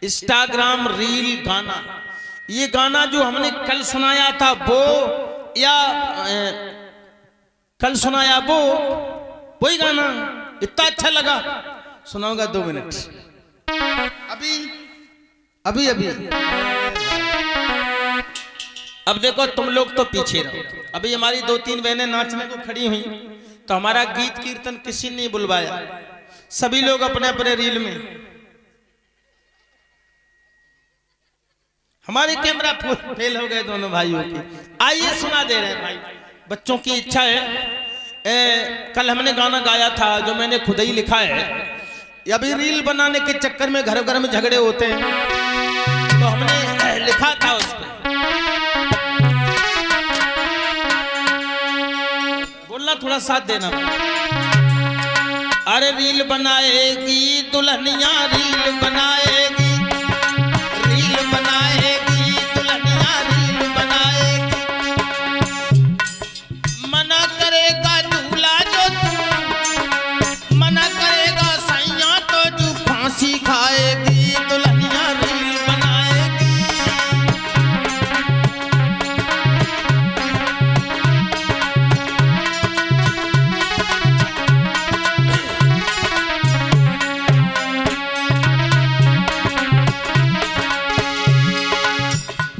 Instagram reel गाना, ये गाना जो हमने कल सुनाया था वो या कल सुनाया वो वही गाना इतना अच्छा लगा, सुनाऊंगा 2 मिनट। अभी अभी अभी अब देखो तुम लोग तो पीछे रहो। अभी हमारी 2-3 बहनें नाचने को खड़ी हुई तो हमारा गीत कीर्तन किसी ने बुलवाया, सभी लोग अपने अपने रील में। हमारे कैमरा फेल हो गए दोनों भाइयों के। आइए सुना दे रहे हैं भाई, बच्चों की इच्छा है। कल हमने गाना गाया था जो मैंने खुद ही लिखा है। अभी रील बनाने के चक्कर में घर घर में झगड़े होते हैं तो हमने लिखा था उस पर। बोलना थोड़ा साथ देना। अरे रील बनाएगी दुल्हनिया, रील बनाएगी, रील बनाएगी दुल्हनिया, रील बनाएगी। मना करेगा दूल्हा जो तू, मना करेगा सैया तो जो फांसी खाएगी दुल्हनिया, रील बनाएगी।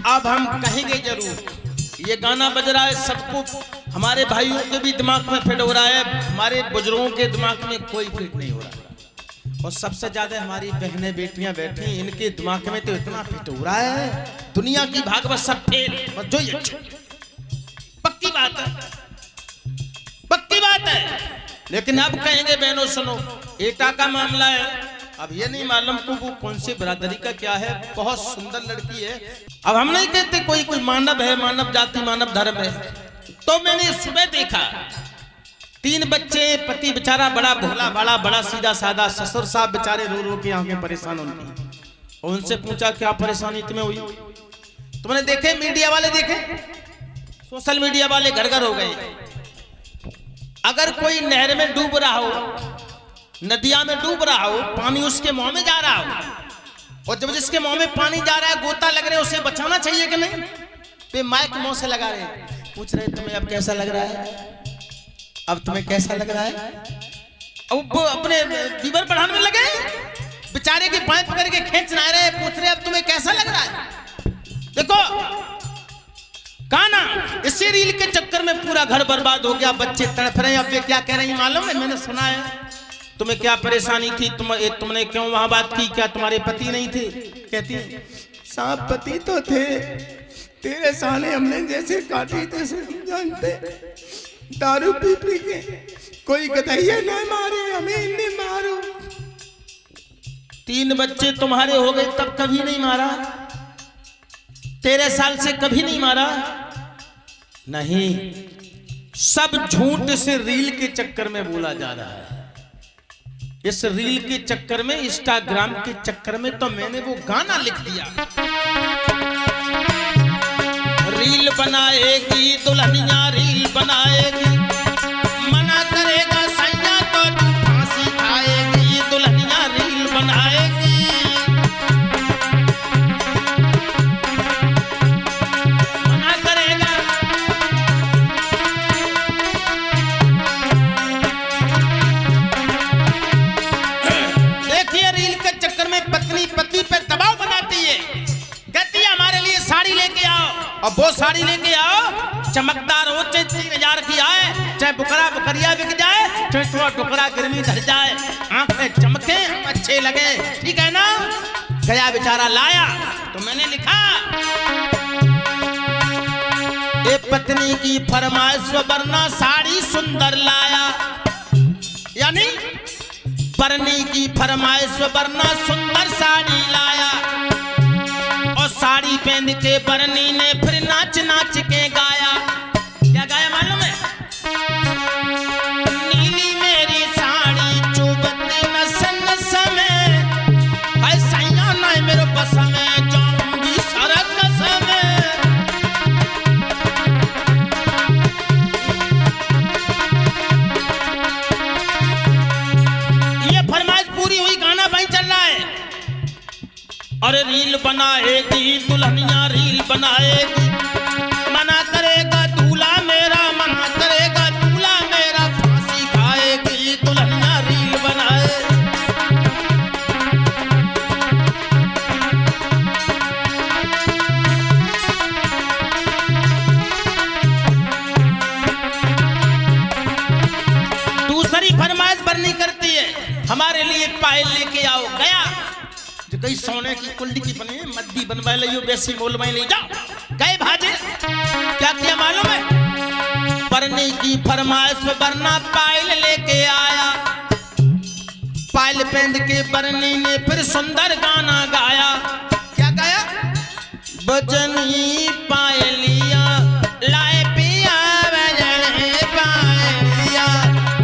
अब हम कहेंगे जरूर, ये गाना बज रहा है सबको, हमारे भाइयों के भी दिमाग में फिट हो रहा है, हमारे बुजुर्गों के दिमाग में कोई फिट नहीं हो रहा। और सबसे ज्यादा हमारी बहनें बेटियां बैठी, इनके दिमाग में तो इतना फिट हो रहा है, दुनिया की भागवत सब फेल। जो ये पक्की बात है, पक्की बात है। लेकिन अब कहेंगे बहनों सुनो, एटा का मामला है। अब ये नहीं मालूम को वो कौन सी बिरादरी का क्या है, बहुत सुंदर लड़की है। अब हम नहीं कहते कोई कोई मानव है, मानव जाति मानव धर्म है। तो मैंने सुबह देखा 3 बच्चे, पति बेचारा बड़ा भोला भाला, बड़ा सीधा साधा, ससुर साहब बेचारे रो रो के आंखें परेशान उनकी। और उनसे पूछा क्या परेशानी तुम्हें हुई? तुमने देखे, मीडिया वाले देखे, सोशल मीडिया वाले घर घर हो गए। अगर कोई नहर में डूब रहा हो, नदिया में डूब रहा हो, पानी उसके मुंह में जा रहा हो, और जब जिसके मुंह में पानी जा रहा है, गोता लग रहे हैं, उसे बचाना चाहिए कि नहीं? पे माइक मुंह से लगा रहे, पूछ रहे तुम्हें अब कैसा लग रहा है, अब तुम्हें कैसा लग रहा है? अब वो अपने फीवर बढ़ाने में लगे, बेचारे की पाइप पकड़ के खींच ना रहे, पूछ रहे अब तुम्हें कैसा लग रहा है? देखो गाना, इसी रील के चक्कर में पूरा घर बर्बाद हो गया, बच्चे तड़प रहे हैं। अब वे क्या कह रही मालूम है? मैंने सुना है तुम्हें क्या परेशानी थी, तुमने क्यों वहां बात की, क्या तुम्हारे पति नहीं थे? कहती साहब पति तो थे, तेरे साले हमने जैसे काटी तैसे हम जानते, दारू पी पी के कोई गधैया न मारे, हमें नहीं मारो। 3 बच्चे तुम्हारे हो गए तब कभी नहीं मारा? 13 साल से कभी नहीं मारा? नहीं, सब झूठ से रील के चक्कर में बोला जा रहा है। इस रील के चक्कर में, इंस्टाग्राम के चक्कर में तो मैंने वो गाना लिख दिया। रील बनाएगी दुल्हनिया, रील बनाएगी, मना करेगा सैया तो तू फांसी खाएगी दुल्हनिया, रील बनाएगी। मना करेगा। देखिए रील के चक्कर में पत्नी पति पे दबाव बनाती है, कहती है हमारे लिए साड़ी लेके आओ, और वो साड़ी लेके आओ चमकदार हो, चाहे 3000 की आए, चाहे बुकरा बुकरिया बिक जाए, चाहे थोड़ा टुकड़ा गिरमी धर जाए, आंखें चमके, अच्छे लगे, ठीक है ना? गया बेचारा लाया, तो मैंने लिखा ये पत्नी की फरमाइश वरना साड़ी सुंदर लाया, यानी परनी की फरमाइश वरना सुंदर साड़ी लाया। और साड़ी पहन के परनी ने फिर नाच नाच के गाया। क्या गाया मालूम है? नीली मेरी साड़ी चुभती नस नस में, है सैया नहीं मेरे बस में, जाऊंगी सड़क में। ये फरमाइश पूरी हुई, गाना वहीं चल रहा है। अरे रील बनाएगी दुल्हनिया रील बनाएगी, मना करेगा दूल्हा मेरा, मना करेगा दूल्हा मेरा, फांसी खाएगी दुल्हनिया रील बनाए। दूसरी फरमाइश बरनी करती है, हमारे लिए पायल लेके आओ। गया जो कई सोने की कुंडी की बनी मद्दी बनवा लियो, बेसी मोल में ले जाओ। गए भाजे, क्या किया मालूम है? बरनी की फरमाइश में बरना पायल लेके आया। पायल पहन के बरनी ने फिर सुंदर गाना गाया। क्या गाया? बजनी पायलिया लाए पिया, बजनी पायलिया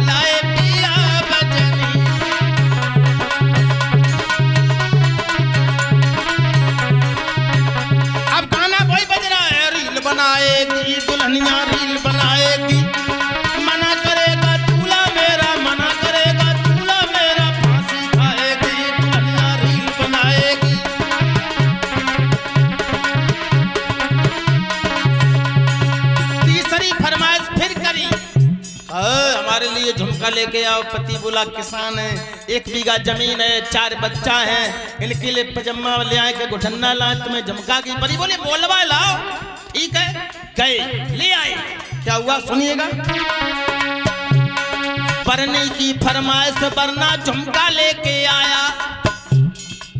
लाए पिया बजनी। अब गाना वही बज रहा है, रील बनाएगी दुल्हनिया रील बनाएगी, मना करेगा दूल्हा मेरा, मना करेगा दूल्हा मेरा, फांसी खाएगी दुल्हनिया रील बनाएगी। तीसरी फरमाइश फिर करी, हमारे लिए झुमका लेके आओ। पति बोला किसान है, 1 बीघा जमीन है, 4 बच्चा है, इनके लिए पजामा ले आए के घुटन्ना लाए, तुम्हें झुमका की। पति बोले मोलवा लाओ। ठीक है, गए ले आए। क्या हुआ सुनिएगा। बरनी की फरमाइश बरना झुमका लेके आया,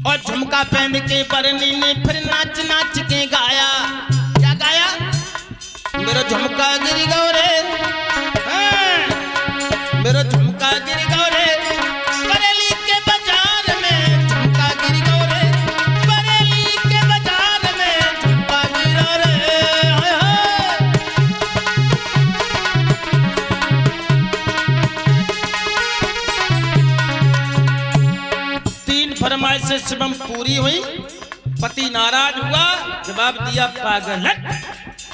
और झुमका पहन के बरनी ने फिर नाच नाच के गाया। क्या गाया? मेरा झुमका गिर गयो रे, मेरा झुमका गिर गयो रे, बरेली के बाजार में झुमका गिर गयो रे, बरेली के बाजार में झुमका गिरो रे। हाय हाय। तीन फरमाइशें शिवम पूरी हुई। पति नाराज हुआ, जवाब दिया पागल।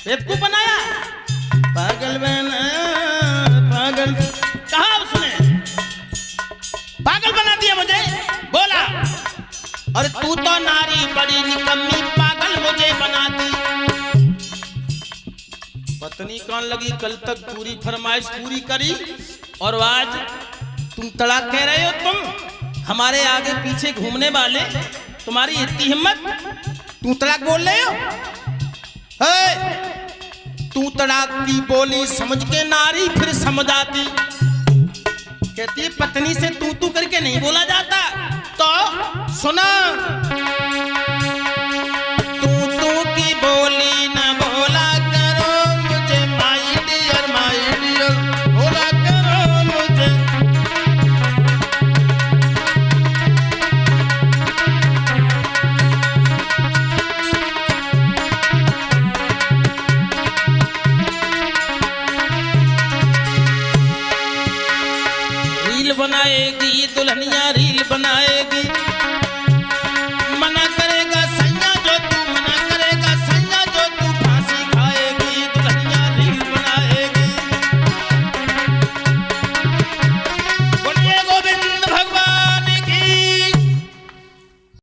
बेवकूफ बनाया, पागल बनाया, पागल कहा उसने, पागल बना दिया मुझे। बोला अरे तू तो नारी बड़ी निकम्मी, पागल मुझे बनाती। पत्नी कान लगी, कल तक पूरी फरमाइश पूरी करी और आज तुम तड़ाक कह रहे हो। तुम हमारे आगे पीछे घूमने वाले, तुम्हारी इतनी हिम्मत, तू तड़ाक बोल रहे हो। तू तड़ाक की बोली समझ के नारी फिर समझ आती। कहती है पत्नी से तू करके नहीं बोला जाता। तो सुना, तू की बोली न बोला करो मुझे, माय डियर बोला करो मुझे। बनाएगी दुल्हनिया रील बनाएगी,